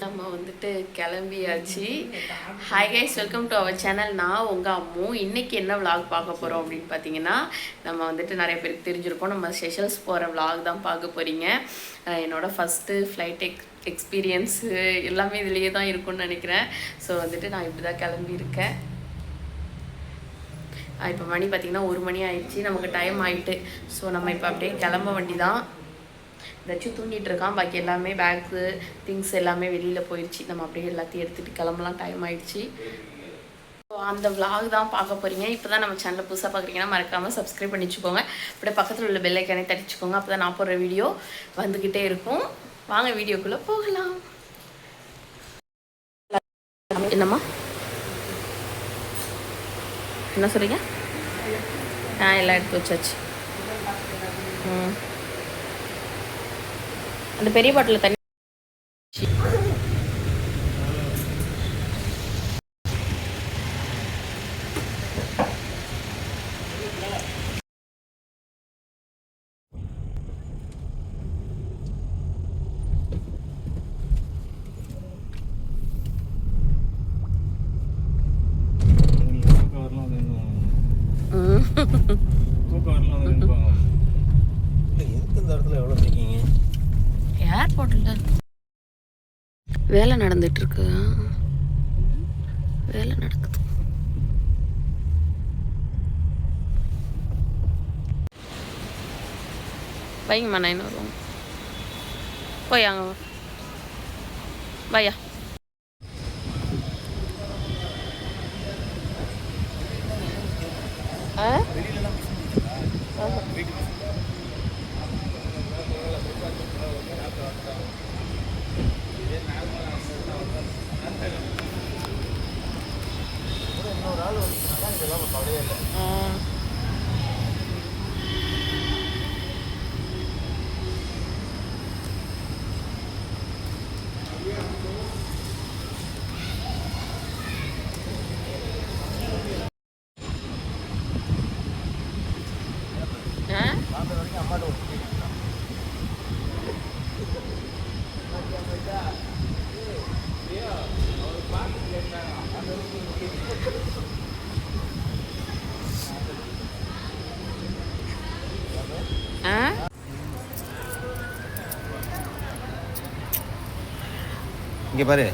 நம்ம வந்துட்டு கிளம்பியாச்சு. Hi guys, welcome to our channel. நான் உங்கள் அம்மு. இன்றைக்கி என்ன விலாக் பார்க்க போகிறோம் அப்படின்னு பார்த்தீங்கன்னா, நம்ம வந்துட்டு நிறைய பேருக்கு தெரிஞ்சிருக்கோம், நம்ம செஷல்ஸ் போகிற விலாக் தான் பார்க்க போகிறீங்க. என்னோடய ஃபஸ்ட்டு ஃப்ளைட் எக்ஸ்பீரியன்ஸு எல்லாமே இதுலேயே தான் இருக்கும்னு நினைக்கிறேன். ஸோ வந்துட்டு நான் இப்படி தான் கிளம்பியிருக்கேன். இப்போ மணி பார்த்திங்கன்னா 1 மணி ஆயிடுச்சு, நமக்கு டைம் ஆகிட்டு. ஸோ நம்ம இப்போ அப்படியே கிளம்ப வண்டி தான். ஏதாச்சும் தூங்கிட்டு இருக்கான், பாக்கி எல்லாமே பேக்கு திங்ஸ் எல்லாமே வெளியில் போயிடுச்சு. நம்ம அப்படியே எல்லாத்தையும் எடுத்துகிட்டு கிளம்பலாம், டைம் ஆகிடுச்சு. ஸோ அந்த விலாக் தான் பார்க்க போகிறீங்க. இப்போ தான் நம்ம சேனலில் புதுசாக பார்க்குறீங்கன்னா மறக்காமல் சப்ஸ்கிரைப் பண்ணி வச்சுக்கோங்க. அப்படியே பக்கத்தில் உள்ள பெல் ஐக்கானே தட்டிச்சுக்கோங்க. அப்போ தான் நான் போடுற வீடியோ வந்துக்கிட்டே இருக்கும். வாங்க வீடியோக்குள்ளே போகலாம். என்னம்மா என்ன சொல்கிறீங்க? எல்லாம் எடுத்து வச்சாச்சு. அந்த பெரிய பாட்டில் தண்ணி ஏர்போர்ட்டில் வேலை நடந்துட்டுருக்கு. வேலை நடக்குது. வைங்கம்மா, 9 வருவாங்க. போயாங்க பையா. இங்கே பாரு.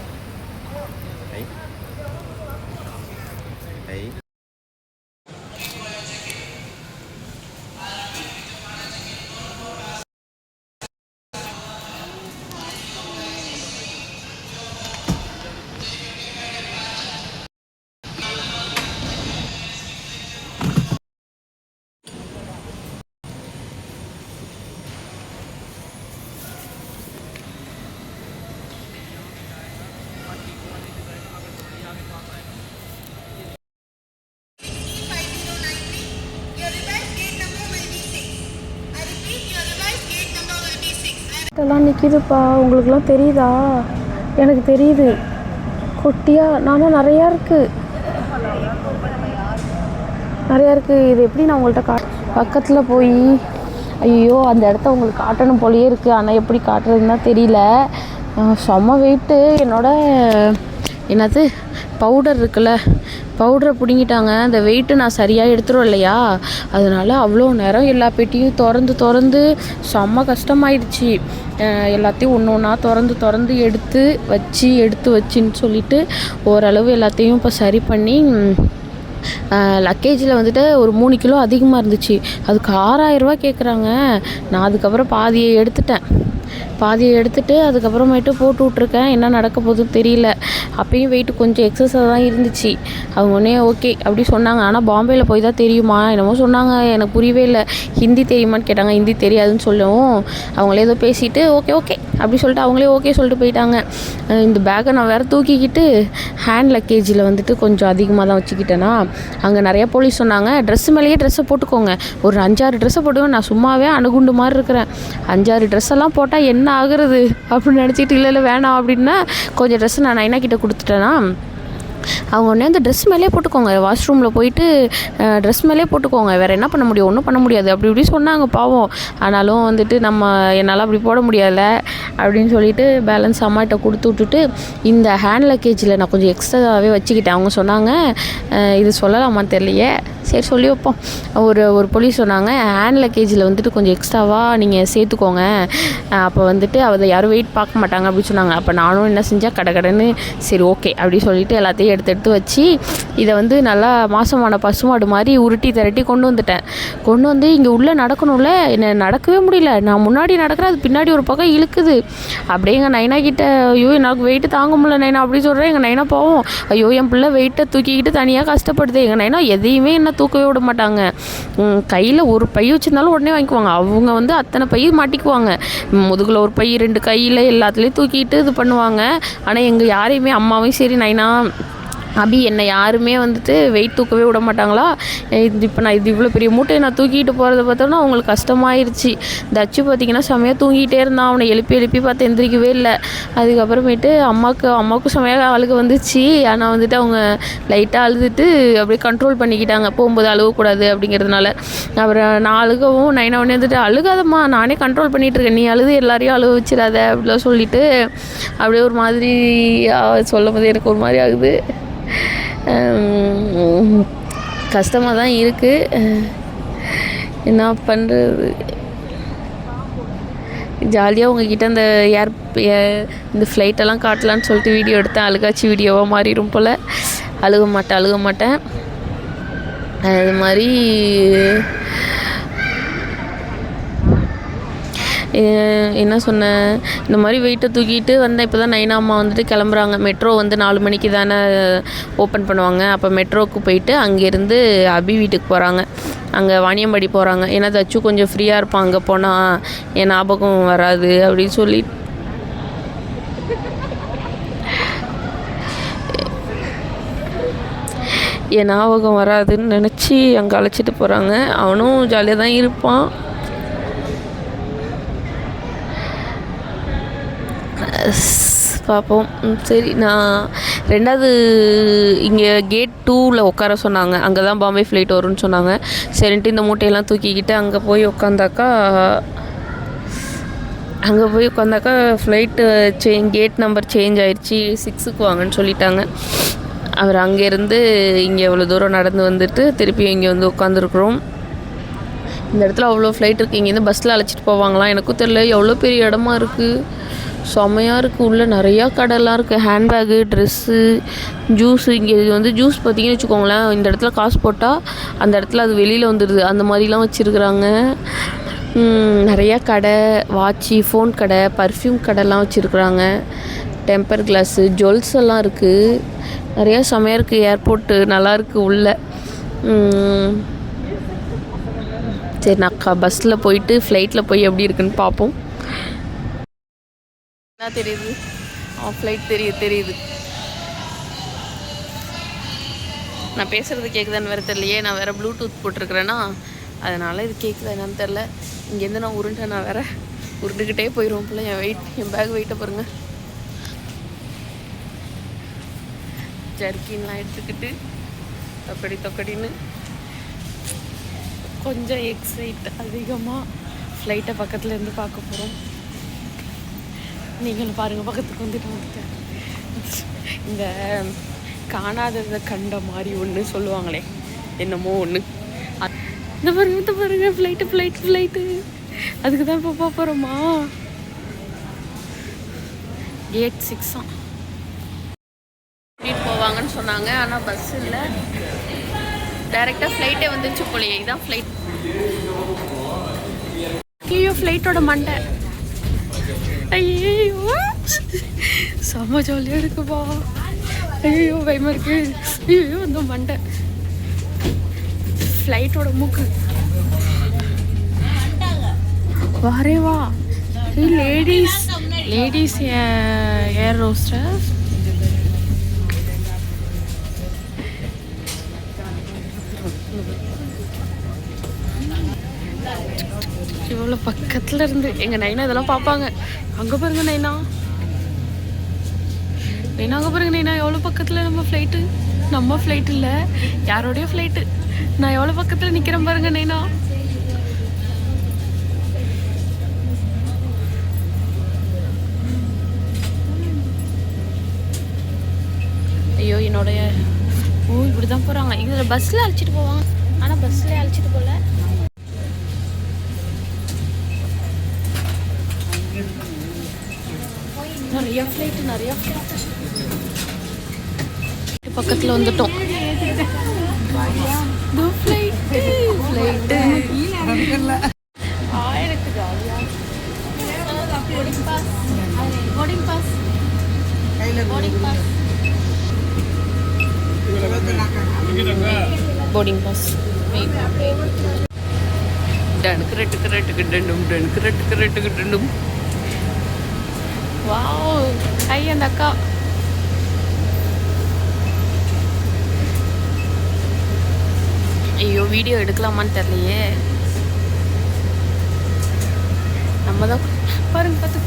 எல்லாம் நிற்கிதுப்பா. உங்களுக்குலாம் தெரியுதா? எனக்கு தெரியுது கொட்டியாக. நானும் நிறையா இருக்குது. இது எப்படி நான் உங்கள்கிட்ட பக்கத்தில் போய் ஐயோ அந்த இடத்த உங்களுக்கு காட்டணும் போலேயே இருக்குது. ஆனால் எப்படி காட்டுறதுன்னா தெரியல. செம்ம வெயிட்டு. என்னது பவுடர் இருக்குல்ல, பவுடரை பிடுங்கிட்டாங்க. அந்த வெயிட்டு நான் சரியாக எடுத்துரும் இல்லையா, அதனால் அவ்வளோ நேரம் எல்லா பெட்டியும் திறந்து செம்ம கஷ்டமாயிடுச்சு. எல்லாத்தையும் ஒன்று ஒன்றா திறந்து எடுத்து வச்சின்னு சொல்லிட்டு ஓரளவு எல்லாத்தையும் இப்போ சரி பண்ணி, லக்கேஜில் வந்துட்டு ஒரு 3 கிலோ அதிகமாக இருந்துச்சு. அதுக்கு 6000 ரூபா கேட்குறாங்க. நான் அதுக்கப்புறம் பாதியை எடுத்துட்டு அதுக்கப்புறமேட்டு போட்டு விட்ருக்கேன். என்ன நடக்க போகுதுன்னு தெரியல. அப்பயும் வெயிட்டு கொஞ்சம் எக்ஸஸாக தான் இருந்துச்சு. அவங்க உடனே ஓகே அப்படி சொன்னாங்க. ஆனால் பாம்பேயில் போய் தான் தெரியுமா என்னமோ சொன்னாங்க. எனக்கு புரியவே இல்லை. ஹிந்தி தெரியுமான்னு கேட்டாங்க. ஹிந்தி தெரியாதுன்னு சொல்லவும் அவங்களே ஏதோ பேசிவிட்டு ஓகே அப்படி சொல்லிட்டு அவங்களே ஓகே சொல்லிட்டு போயிட்டாங்க. இந்த பேக்கை நான் வேறு தூக்கிக்கிட்டு ஹேண்ட் லக்கேஜில் வந்துட்டு கொஞ்சம் அதிகமாக தான் வச்சுக்கிட்டேன்னா, அங்கே நிறையா போலீஸ் சொன்னாங்க, ட்ரெஸ்ஸு மேலேயே ட்ரெஸ்ஸை போட்டுக்கோங்க, ஒரு 5-6 ட்ரெஸ்ஸை போட்டுக்கோங்க. நான் சும்மாவே அணுகுண்டு மாதிரி இருக்கிறேன். 5-6 ட்ரெஸ்ஸெல்லாம் போட்டால் என்ன ஆகுறது அப்படின்னு நினச்சிட்டு இல்லை வேணாம் அப்படின்னா கொஞ்சம் ட்ரெஸ்ஸு நான் நைனா கிட்ட கொடுத்துட்டேன்னா அவங்க உடனே அந்த ட்ரெஸ் மேலே போட்டுக்கோங்க, வாஷ்ரூமில் போயிட்டு ட்ரெஸ் மேலே போட்டுக்கோங்க, வேறு என்ன பண்ண முடியும், ஒன்றும் பண்ண முடியாது அப்படி இப்படி சொன்னாங்க பாவம். ஆனாலும் வந்துட்டு என்னால் அப்படி போட முடியல அப்படின்னு சொல்லிட்டு பேலன்ஸ் அம்மாகிட்ட கொடுத்து விட்டுட்டு இந்த ஹேண்ட் லக்கேஜில் நான் கொஞ்சம் எக்ஸ்ட்ராவே வச்சுக்கிட்டேன். அவங்க சொன்னாங்க இது சொல்லலாமான்னு தெரியலையே, சரி சொல்லி வைப்போம். ஒரு போலீஸ் சொன்னாங்க ஹேண்ட் லக்கேஜில் வந்துட்டு கொஞ்சம் எக்ஸ்ட்ராவாக நீங்கள் சேர்த்துக்கோங்க, அப்போ வந்துட்டு அதை யாரும் வெயிட் பார்க்க மாட்டாங்க அப்படின்னு சொன்னாங்க. அப்போ நானும் என்ன செஞ்சேன், கடைன்னு சரி ஓகே அப்படி சொல்லிட்டு எல்லாத்தையும் எடுத்து வச்சு இதை வந்து நல்லா மாசமான பசுமாடு மாதிரி உருட்டி திரட்டி கொண்டு வந்து இங்கே உள்ளே நடக்கணும்ல, என்னை நடக்கவே முடியல, நான் முன்னாடி நடக்கிறேன், அது பின்னாடி ஒரு பக்கம் இழுக்குது. அப்படியே எங்கள் நைனா கிட்ட ஐயோ எனக்கு வெயிட்டு தாங்க முடியல நைனா அப்படி சொல்கிறேன். எங்கள் நைனா போவோம், ஐயோ என் பிள்ளை வெயிட்டை தூக்கிக்கிட்டு தனியாக கஷ்டப்படுது. எங்கள் நைனா எதையுமே என்ன தூக்கவே விட மாட்டாங்க. கையில் ஒரு பை வச்சுருந்தாலும் உடனே வாங்கிக்குவாங்க. அவங்க வந்து அத்தனை பை மாட்டிக்குவாங்க, முதுகில் ஒரு பை 2 கையில் எல்லாத்துலேயும் தூக்கிட்டு இது பண்ணுவாங்க. ஆனால் எங்கள் யாரையுமே அம்மாவையும் சரி நைனா அபி என்னை யாருமே வந்துட்டு வெயிட் தூக்கவே விட மாட்டாங்களா. இப்போ நான் இவ்வளோ பெரிய மூட்டையை நான் தூக்கிட்டு போகிறத பார்த்தோன்னா அவங்களுக்கு கஷ்டமாயிருச்சு. தச்சு பார்த்திங்கன்னா செம்மையாக தூங்கிட்டே இருந்தான், அவனை எழுப்பி பார்த்து எந்திரிக்கவே இல்லை. அதுக்கப்புறமேட்டு அம்மாவுக்கும் செம்மையாக அழுக வந்துச்சு. ஆனால் வந்துட்டு அவங்க லைட்டாக அழுதுட்டு அப்படியே கண்ட்ரோல் பண்ணிக்கிட்டாங்க, போகும்போது அழுகக்கூடாது அப்படிங்கிறதுனால. அப்புறம் நான் அழுகவும் நைனா உடனே வந்துட்டு அழுகாதம்மா நானே கண்ட்ரோல் பண்ணிகிட்ருக்கேன், நீ அழுது எல்லாரையும் அழுக வச்சிடாத அப்படிலாம் சொல்லிவிட்டு அப்படியே ஒரு மாதிரி சொல்லும் போது எனக்கு ஒரு மாதிரி ஆகுது, கஷ்டமாக தான் இருக்குது, என்ன பண்ணுறது. ஜாலியாக உங்ககிட்ட அந்த இந்த ஃப்ளைட்டெல்லாம் காட்டலான்னு சொல்லிட்டு வீடியோ எடுத்தேன், அழுகாச்சி வீடியோவாக மாறிடும் போல். அழுக மாட்டேன் அது மாதிரி. என்ன சொன்னேன், இந்த மாதிரி வெயிட்டை தூக்கிட்டு வந்தேன். இப்போ தான் நைனா அம்மா வந்துட்டு கிளம்புறாங்க. மெட்ரோ வந்து 4 மணிக்கு தானே ஓப்பன் பண்ணுவாங்க. அப்போ மெட்ரோவுக்கு போயிட்டு அங்கேருந்து அபி வீட்டுக்கு போகிறாங்க, அங்கே வாணியம்பாடி போகிறாங்க. ஏன்னா தச்சு கொஞ்சம் ஃப்ரீயாக இருப்பான், அங்கே போனால் என் ஞாபகம் வராது அப்படின்னு சொல்லி என் ஞாபகம் வராதுன்னு நினச்சி அங்கே அழைச்சிட்டு போகிறாங்க. அவனும் ஜாலியாக தான் இருப்பான். பார்ப்போம். சரி, நான் 2வது இங்கே கேட் 2ல் உட்கார சொன்னாங்க, அங்கே தான் பாம்பே ஃப்ளைட் வரும்னு சொன்னாங்க. சரின்ட்டு இந்த மூட்டையெல்லாம் தூக்கிக்கிட்டு அங்கே போய் உட்காந்தாக்கா ஃப்ளைட்டு கேட் நம்பர் சேஞ்ச் ஆயிடுச்சு, 6க்கு வாங்கன்னு சொல்லிட்டாங்க. அவர் அங்கேருந்து இங்கே எவ்வளோ தூரம் நடந்து வந்துட்டு திருப்பி இங்கே வந்து உட்காந்துருக்குறோம். இந்த இடத்துல அவ்வளோ ஃப்ளைட் இருக்குது, இங்கேருந்து பஸ்ஸில் அழைச்சிட்டு போவாங்களாம், எனக்கும் தெரியல. எவ்வளோ பெரிய இடமா இருக்குது, செம்மையாக இருக்குது. உள்ளே நிறையா கடைலாம் இருக்குது, ஹேண்ட்பேக்கு, ட்ரெஸ்ஸு, ஜூஸு. இங்கே இது வந்து ஜூஸ் பார்த்திங்கன்னு வச்சுக்கோங்களேன், இந்த இடத்துல காசு போட்டால் அந்த இடத்துல அது வெளியில் வந்துடுது, அந்த மாதிரிலாம் வச்சுருக்குறாங்க. நிறையா கடை, வாட்சி, ஃபோன் கடை, பர்ஃப்யூம் கடைலாம் வச்சுருக்குறாங்க. டெம்பர் கிளாஸு, ஜுவல்ஸ் எல்லாம் இருக்குது, நிறையா செம்மையாக இருக்குது. ஏர்போர்ட்டு நல்லாயிருக்கு உள்ளே. சரி, நான் பஸ்ஸில் போயிட்டு ஃப்ளைட்டில் போய் எப்படி இருக்குன்னு பார்ப்போம். என்ன தெரியுது, ஃப்ளைட் தெரியுது. நான் பேசுகிறது கேட்குதான்னு வேறு தெரியலையே, நான் வேறு ப்ளூடூத் போட்டிருக்கிறேன்னா அதனால் இது கேட்குதா என்னன்னு தெரில. இங்கேருந்து நான் வேறு உருண்டுக்கிட்டே போயிடுவோம் போல. என் பேக் வெயிட்டை பாருங்கள். ஜர்க்கின்லாம் எடுத்துக்கிட்டு தொக்கடின்னு கொஞ்சம் எக்ஸைட் அதிகமாக ஃப்ளைட்டை பக்கத்தில் இருந்து பார்க்க போகிறோம். நீங்களும் பாருங்கள், பக்கத்துக்கு வந்துட்டேன். இந்த காணாததை கண்ட மாதிரி ஒன்று சொல்லுவாங்களே, என்னமோ ஒன்று. இந்த பாருங்க ஃப்ளைட்டு அதுக்கு தான் இப்போ போக போகிறோமா. கேட் 6 கூட்டிகிட்டு போவாங்கன்னு சொன்னாங்க, ஆனால் பஸ் இல்லை, டைரெக்டாக ஃப்ளைட்டே வந்துச்சு போலையே. இதுதான் ஃப்ளைட். ஐயோ ஃப்ளைட்டோட மண்டை, ஐயோ செம்ம ஜாலியாக இருக்குப்பா. ஐயோ பயமாக இருக்கு. ஐயோ இந்த மண்டை, ஃப்ளைட்டோட மூக்கு வாரேவா. லேடிஸ் ஏர் ஹோஸ்டஸ். இவ்வளோ பக்கத்தில் இருந்து எங்கள் நைனா இதெல்லாம் பார்ப்பாங்க. அங்கே பாருங்க நைனா, நைனாங்க பாருங்க நைனா எவ்வளோ பக்கத்தில் நம்ம ஃப்ளைட்டு இல்லை யாரோடைய ஃப்ளைட்டு. நான் எவ்வளோ பக்கத்தில் நிற்கிறேன் பாருங்க நைனா. ஐயோ என்னோடைய இப்படி தான் போகிறாங்க. இதில் பஸ்ஸில் அழைச்சிட்டு போவாங்க, ஆனால் பஸ்ஸில் அழைச்சிட்டு போகல. நிறையா ஃப்ளைட்டு பக்கத்தில் வந்துட்டோம். ஃப்ளைட்டு எனக்கு ஜாலியாக போர்டிங் பாஸ் டனுக்கு. வாவ் ஹை அந்த அக்கா. ஐயோ வீடியோ எடுக்கலாமான்னு தெரியலையே. நம்ம தான் பாருங்க பார்த்து.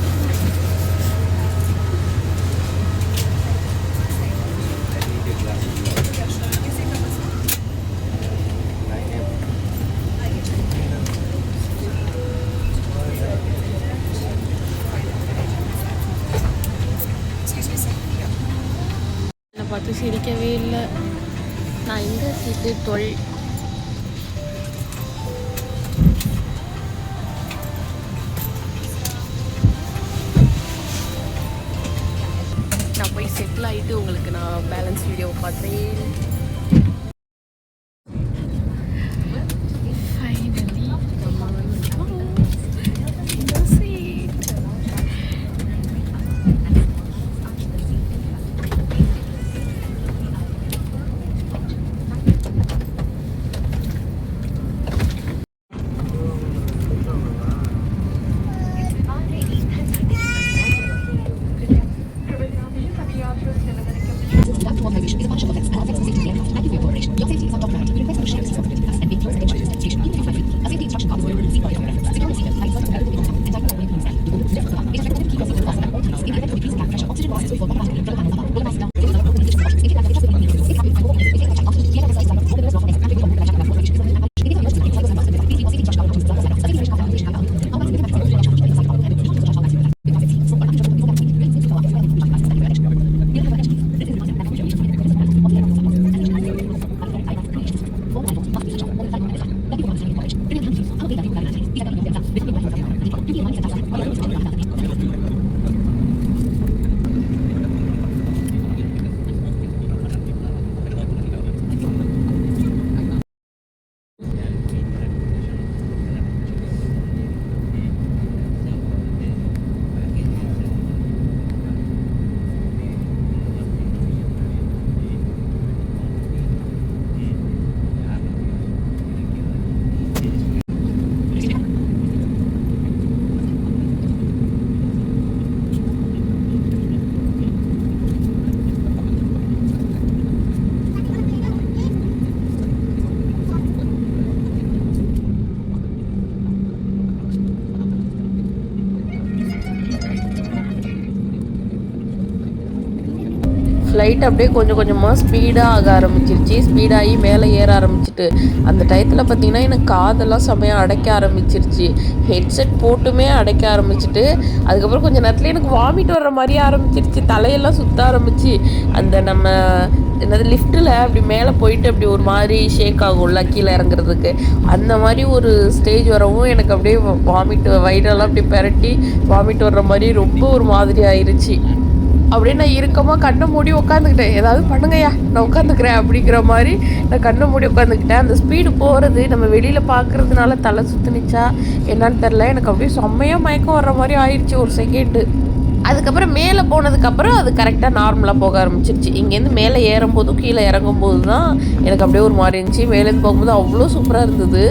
பார்த்து சிரிக்கவே இல்லை. நான் எங்கே சீட்டு 12. நான் போய் செட்டில் ஆகிட்டு உங்களுக்கு நான் பேலன்ஸ் வீடியோ பார்த்துறேன். ஃபைனலி நம்ம வந்துட்டோம். ஃப்ளைட் அப்படியே கொஞ்சம் கொஞ்சமாக ஸ்பீடாக ஆக ஆரம்பிச்சிருச்சு. ஸ்பீடாகி மேலே ஏற ஆரம்பிச்சிட்டு அந்த டயத்தில் பார்த்திங்கன்னா எனக்கு காதெல்லாம் செமையாக அடைக்க ஆரம்பிச்சிருச்சு. ஹெட்செட் போட்டுமே அடைக்க ஆரம்பிச்சிட்டு அதுக்கப்புறம் கொஞ்சம் நேரத்தில் எனக்கு வாமிட் வர்ற மாதிரியே ஆரம்பிச்சிருச்சு. தலையெல்லாம் சுற்ற ஆரம்பிச்சு அந்த நம்ம என்னது லிஃப்ட்டில் அப்படி மேலே போயிட்டு அப்படி ஒரு மாதிரி ஷேக் ஆகும்ல கீழே இறங்குறதுக்கு, அந்த மாதிரி ஒரு ஸ்டேஜ் வரவும் எனக்கு அப்படியே வாமிட் வயிறெல்லாம் அப்படி பெரட்டி வாமிட் வர்ற மாதிரி ரொம்ப ஒரு மாதிரி ஆயிடுச்சு. அப்படியே நான் இறுக்கமாக கண்ணை மூடி உட்காந்துக்கிட்டேன். ஏதாவது பண்ணுங்கய்யா நான் உட்காந்துக்கிறேன் அப்படிங்கிற மாதிரி நான் கண்ணை மூடி உட்காந்துக்கிட்டேன். அந்த ஸ்பீடு போகிறது நம்ம வெளியில் பார்க்குறதுனால தலை சுற்றுனுச்சா என்னன்னு தெரில, எனக்கு அப்படியே செம்மையாக மயக்கம் வர்ற மாதிரி ஆயிடுச்சு ஒரு செகண்டு. அதுக்கப்புறம் மேலே போனதுக்கப்புறம் அது கரெக்டாக நார்மலாக போக ஆரம்பிச்சிருச்சு. இங்கேருந்து மேலே ஏறும்போதும் கீழே இறங்கும்போது தான் எனக்கு அப்படியே ஒரு மாதிரி இருந்துச்சு. மேலேருந்து போகும்போது அவ்வளோ சூப்பராக இருந்தது.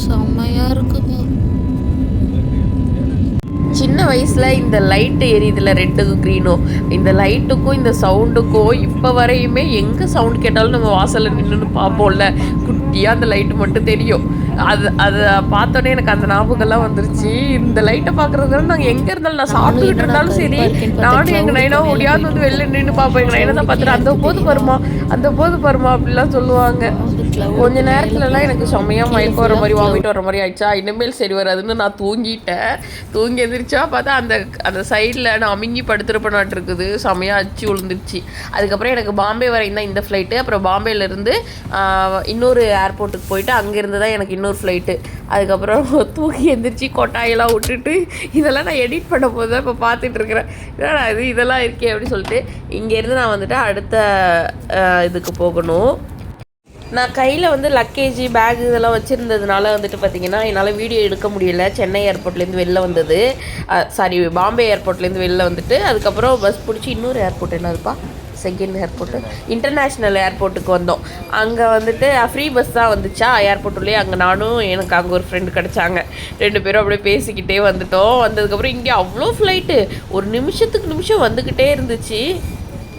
செம்மையாக இருக்குங்க. சின்ன வயசில் இந்த லைட்டு எரியுதுல ரெட்டுக்கும் க்ரீனும், இந்த லைட்டுக்கும் இந்த சவுண்டுக்கும் இப்போ வரையுமே எங்கே சவுண்ட் கேட்டாலும் நம்ம வாசலில் நின்றுன்னு பார்ப்போம்ல, குட்டியாக அந்த லைட்டு மட்டும் தெரியும். அதை பார்த்தோன்னே எனக்கு அந்த ஞாபகம்லாம் வந்துருச்சு. இந்த லைட்டை பார்க்குறதுனால நாங்கள் எங்கே இருந்தாலும், நான் சாப்பிட்டுக்கிட்டு இருந்தாலும் சரி, நானும் எங்கள் நைனா ஓடியாவது வந்து வெளில நின்று பார்ப்போம். எங்கள் நைனை தான் பார்த்துட்டு அந்த போது வருமா அப்படிலாம் சொல்லுவாங்க. கொஞ்ச நேரத்துலலாம் எனக்கு செம்மையாக மயக்கம் வர மாதிரி, வாமிட்டு வர மாதிரி ஆயிடுச்சா. இனிமேல் சரி வராதுன்னு நான் தூங்கிட்டேன். தூங்கி எந்திரிச்சா பார்த்தா அந்த சைடில் நான் அமுங்கி படுத்துருப்பேனாட்டு இருக்குது. செம்மையாக அச்சு விழுந்துருச்சு. அதுக்கப்புறம் எனக்கு பாம்பே வரையும் தான் இந்த ஃப்ளைட்டு. அப்புறம் பாம்பேலேருந்து இன்னொரு ஏர்போர்ட்டுக்கு போயிட்டு அங்கேருந்து தான் எனக்கு இன்னொரு ஃப்ளைட்டு. அதுக்கப்புறம் தூக்கி எந்திரிச்சு கொட்டாயெல்லாம் விட்டுட்டு இதெல்லாம் நான் எடிட் பண்ண போது தான் இப்போ பார்த்துட்ருக்குறேன். ஏன்னா இதெல்லாம் இருக்கே அப்படின்னு சொல்லிட்டு இங்கேருந்து நான் வந்துட்டு அடுத்த இதுக்கு போகணும். நான் கையில் வந்து லக்கேஜ் பேக் இதெல்லாம் வச்சுருந்ததுனால வந்துட்டு பார்த்திங்கன்னா என்னால் வீடியோ எடுக்க முடியலை. சென்னை ஏர்போர்ட்லேருந்து வெளில வந்தது, பாம்பே ஏர்போர்ட்லேருந்து வெளில வந்துட்டு அதுக்கப்புறம் பஸ் பிடிச்சி இன்னொரு ஏர்போர்ட் என்னதுப்பா, செகண்ட் ஏர்போர்ட்டு, இன்டர்நேஷ்னல் ஏர்போர்ட்டுக்கு வந்தோம். அங்கே வந்துட்டு ஃப்ரீ பஸ் தான் வந்துச்சா ஏர்போர்ட்லேயே. அங்கே நானும் எனக்கு அங்கே ஒரு ஃப்ரெண்டு கிடச்சாங்க. 2 பேரும் அப்படியே பேசிக்கிட்டே வந்துட்டோம். வந்ததுக்கப்புறம் இங்கே அவ்வளோ ஃப்ளைட்டு ஒரு நிமிஷம் வந்துக்கிட்டே இருந்துச்சு.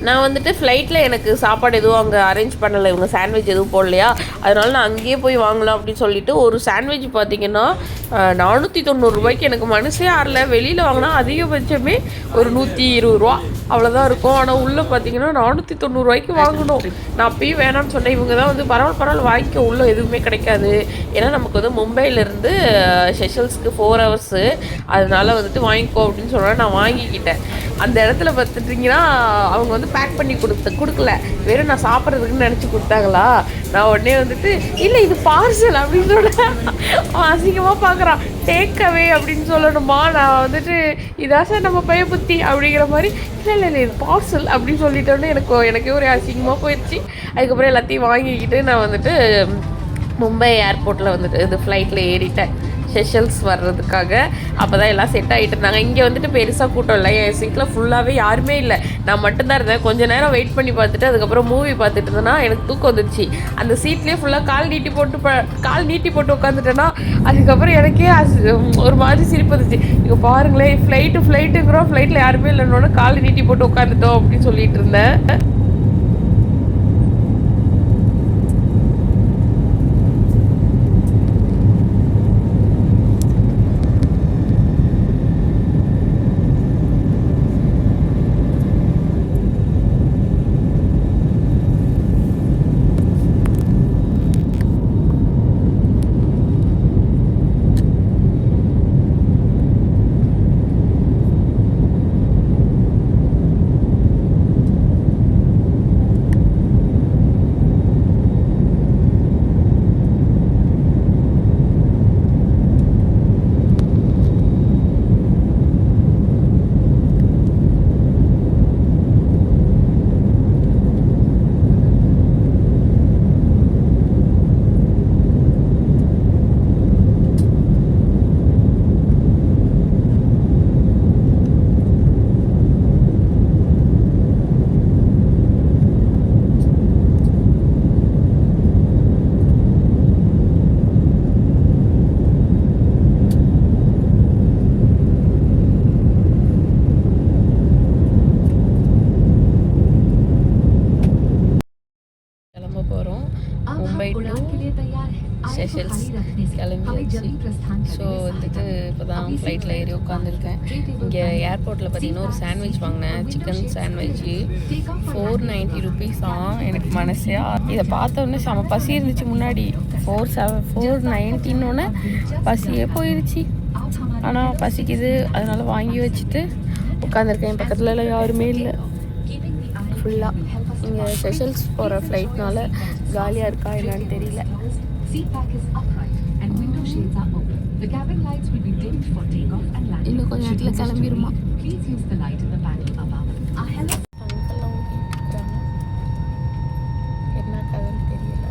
நான் வந்துட்டு ஃப்ளைட்டில் எனக்கு சாப்பாடு எதுவும் அங்கே அரேஞ்ச் பண்ணலை, இவங்க சாண்ட்விச் எதுவும் போடலையா, அதனால நான் அங்கேயே போய் வாங்கலாம் அப்படின்னு சொல்லிட்டு ஒரு சாண்ட்விச் பார்த்திங்கன்னா 490 ரூபாய்க்கு எனக்கு மனசே ஆறல. வெளியில் வாங்கினா அதிகபட்சமே ஒரு 120 ரூபா அவ்வளோதான் இருக்கும். ஆனால் உள்ளே பார்த்தீங்கன்னா 490 ரூபாய்க்கு வாங்கணும். நான் அப்பயும் வேணாம்னு சொன்னேன். இவங்க தான் வந்து பரவாயில்ல வாங்கிக்க, உள்ளே எதுவுமே கிடைக்காது. ஏன்னா நமக்கு வந்து மும்பையிலேருந்து செஷல்ஸ்க்கு 4 hours, அதனால வந்துட்டு வாங்கிக்கோ அப்படின்னு சொன்னால் நான் வாங்கிக்கிட்டேன். அந்த இடத்துல பார்த்துட்டிங்கன்னா அவங்க வந்து பேக் பண்ணி கொடுக்கல, வெறும் நான் சாப்பிட்றதுக்குன்னு நினச்சி கொடுத்தாங்களா. நான் உடனே வந்துட்டு இல்லை இது பார்சல் அப்படின்னு சொல்ல அசிங்கமாக பார்க்குறான். டேக்அவே அப்படின்னு சொல்லணுமா, நான் வந்துட்டு இதான் சார் நம்ம பைய புத்தி அப்படிங்கிற மாதிரி, இல்லை இது பார்சல் அப்படின்னு சொல்லிட்டோன்னே எனக்கே ஒரு அசிங்கமாக போயிடுச்சு. அதுக்கப்புறம் எல்லாத்தையும் வாங்கிக்கிட்டு நான் வந்துட்டு மும்பை ஏர்போர்ட்டில் வந்துட்டு இது ஃப்ளைட்டில் ஏறிட்டேன் செஷல்ஸ் வர்றதுக்காக. அப்போ தான் எல்லாம் செட் ஆகிட்டு இருந்தாங்க. இங்கே வந்துட்டு பெருசாக கூட்டம் இல்லை, என் சீட்டில் ஃபுல்லாகவே யாருமே இல்லை, நான் மட்டும்தான் இருந்தேன். கொஞ்சம் நேரம் வெயிட் பண்ணி பார்த்துட்டு அதுக்கப்புறம் மூவி பார்த்துட்டு இருந்தேன்னா எனக்கு தூக்கம் வந்துடுச்சு. அந்த சீட்லேயே ஃபுல்லாக கால் நீட்டி போட்டு உட்காந்துட்டேன்னா அதுக்கப்புறம் எனக்கே ஒரு மாதிரி சிரிப்பு வந்துச்சு. இங்கே பாருங்களேன், ஃப்ளைட்டுங்கிறோம், ஃப்ளைட்டில் யாருமே இல்லைன்னொன்னே கால் நீட்டி போட்டு உட்காந்துட்டோம் அப்படின்னு சொல்லிட்டு இருந்தேன். மும்பை டு செஷல்ஸ் கிளம்பியாச்சு. ஸோ வந்துட்டு இப்போ தான் ஃப்ளைட்டில் ஏறி உட்காந்துருக்கேன். இங்கே ஏர்போர்ட்டில் பார்த்தீங்கன்னா ஒரு சாண்ட்விச் வாங்கினேன், சிக்கன் சாண்ட்விச்சு 490 rupees தான். எனக்கு மனசே இதை பார்த்தோன்னே செம பசி இருந்துச்சு. முன்னாடி 490 பசியே போயிடுச்சு. ஆனால் பசிக்குது, அதனால் வாங்கி வச்சுட்டு உட்காந்துருக்கேன். என் பக்கத்தில் எல்லாம் யாருமே இல்லை ஃபுல்லாக. இங்கே செஷல்ஸ் போகிற ஃப்ளைட்னால காலியாக இருக்கா என்னன்னு தெரியல. இன்னும் கொஞ்சம் நேரத்தில் கிளம்பிடுமா. என்ன கதைன்னு தெரியல.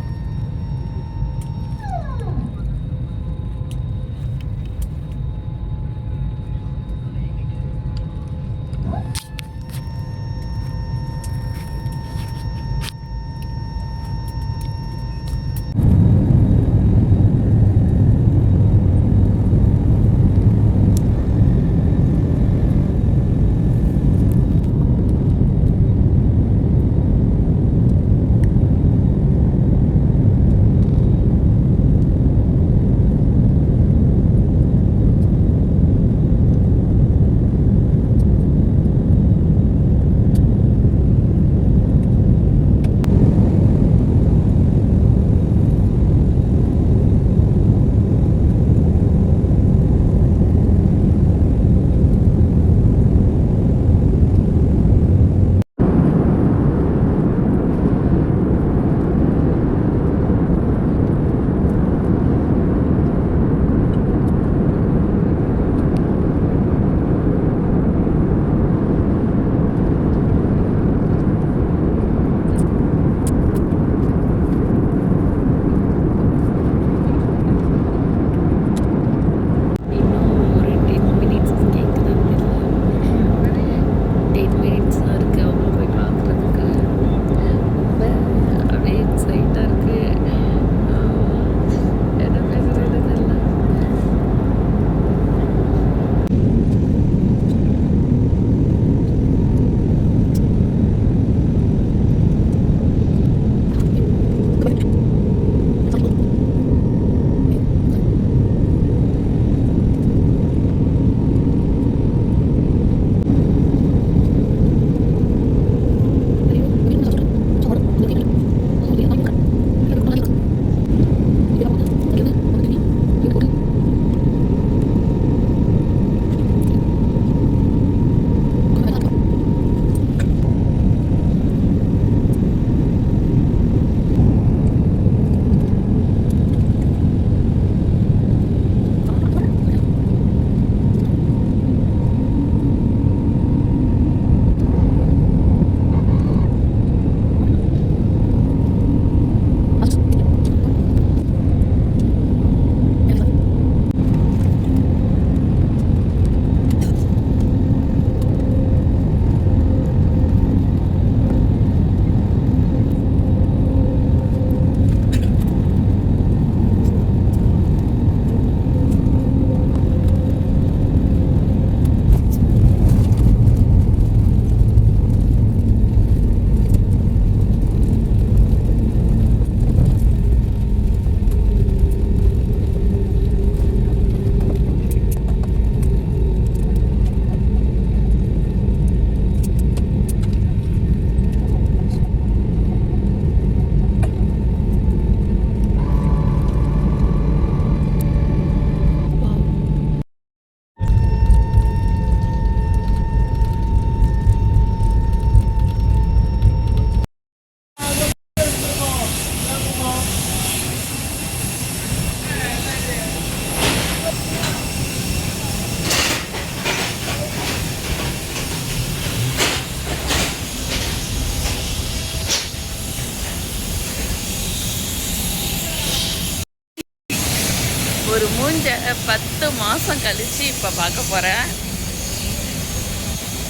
ஒரு மூஞ்ச 10 மாதம் கழித்து இப்போ பார்க்க போகிறேன்.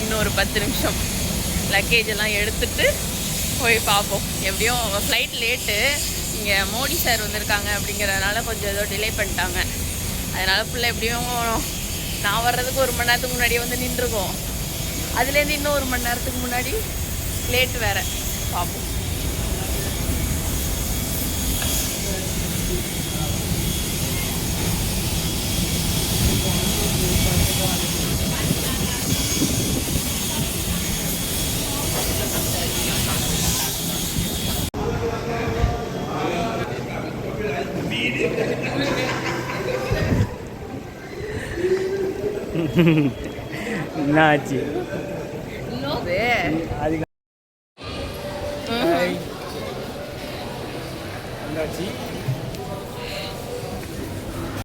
இன்னொரு 10 நிமிஷம் லக்கேஜ் எல்லாம் எடுத்துட்டு போய் பார்ப்போம். எப்படியும் ஃப்ளைட் லேட்டு, இங்கே மோடி சார் வந்திருக்காங்க அப்படிங்கிறதுனால கொஞ்சம் ஏதோ டிலே பண்ணிட்டாங்க. அதனால் ஃபுல்லாக எப்படியும் நான் வர்றதுக்கு 1 மணி நேரத்துக்கு முன்னாடியே வந்து நின்றுருக்கோம். அதுலேருந்து இன்னும் 1 மணி நேரத்துக்கு முன்னாடி லேட் வேறு. பார்ப்போம். என்னாச்சு? இன்னொரு அதுக்கு